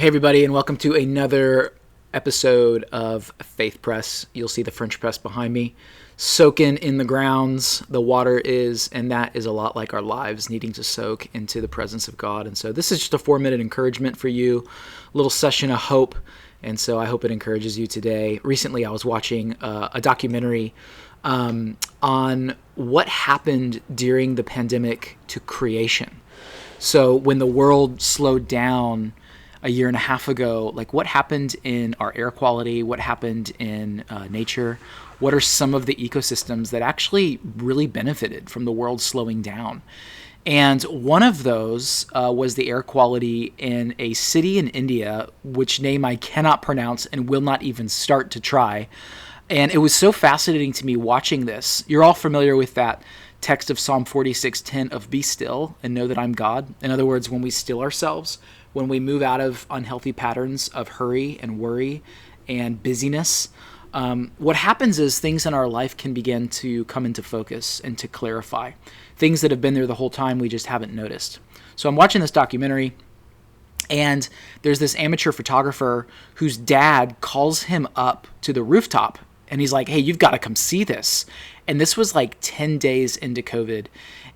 Hey, everybody, and welcome to another episode of Faith Press. You'll see the French press behind me. Soaking in the grounds, the water is, and that is a lot like our lives, needing to soak into the presence of God. And so this is just a 4-minute encouragement for you, a little session of hope. And so I hope it encourages you today. Recently, I was watching a documentary on what happened during the pandemic to creation. So when the world slowed down a year and a half ago, like what happened in our air quality, what happened in nature, what are some of the ecosystems that actually really benefited from the world slowing down. And one of those was the air quality in a city in India, which name I cannot pronounce and will not even start to try. And it was so fascinating to me watching this. You're all familiar with that text of Psalm 46:10 of be still and know that I'm God. In other words, when we still ourselves, when we move out of unhealthy patterns of hurry and worry and busyness, what happens is things in our life can begin to come into focus and to clarify. Things that have been there the whole time, we just haven't noticed. So I'm watching this documentary, and there's this amateur photographer whose dad calls him up to the rooftop, and he's like, hey, you've got to come see this. And this was like 10 days into COVID.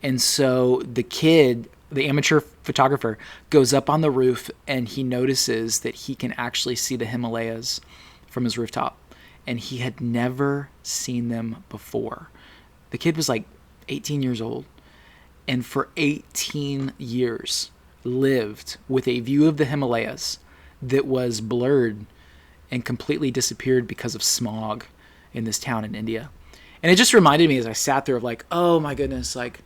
And so the kid, the amateur photographer, goes up on the roof and he notices that he can actually see the Himalayas from his rooftop. And he had never seen them before. The kid was like 18 years old. And for 18 years lived with a view of the Himalayas that was blurred and completely disappeared because of smog in this town in India. And it just reminded me as I sat there of like, oh my goodness, like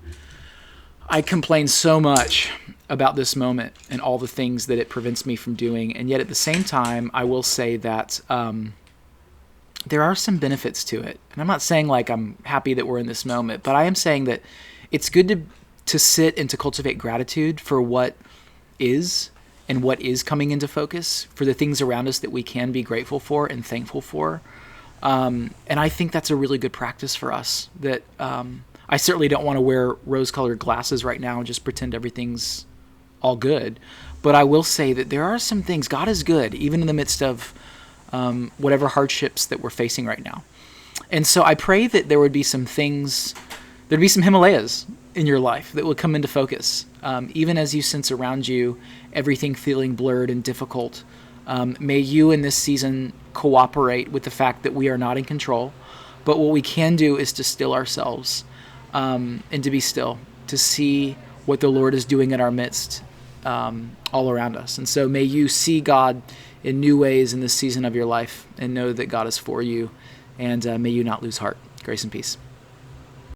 I complain so much about this moment and all the things that it prevents me from doing. And yet at the same time, I will say that there are some benefits to it. And I'm not saying like I'm happy that we're in this moment, but I am saying that it's good to sit and to cultivate gratitude for what is and what is coming into focus, for the things around us that we can be grateful for and thankful for. And I think that's a really good practice for us, that I certainly don't want to wear rose-colored glasses right now and just pretend everything's all good. But I will say that there are some things, God is good, even in the midst of whatever hardships that we're facing right now. And so I pray that there would be some things, there'd be some Himalayas in your life that would come into focus, even as you sense around you everything feeling blurred and difficult. May you in this season cooperate with the fact that we are not in control, but what we can do is to still ourselves and to be still, to see what the Lord is doing in our midst all around us. And so may you see God in new ways in this season of your life and know that God is for you, and may you not lose heart. Grace and peace.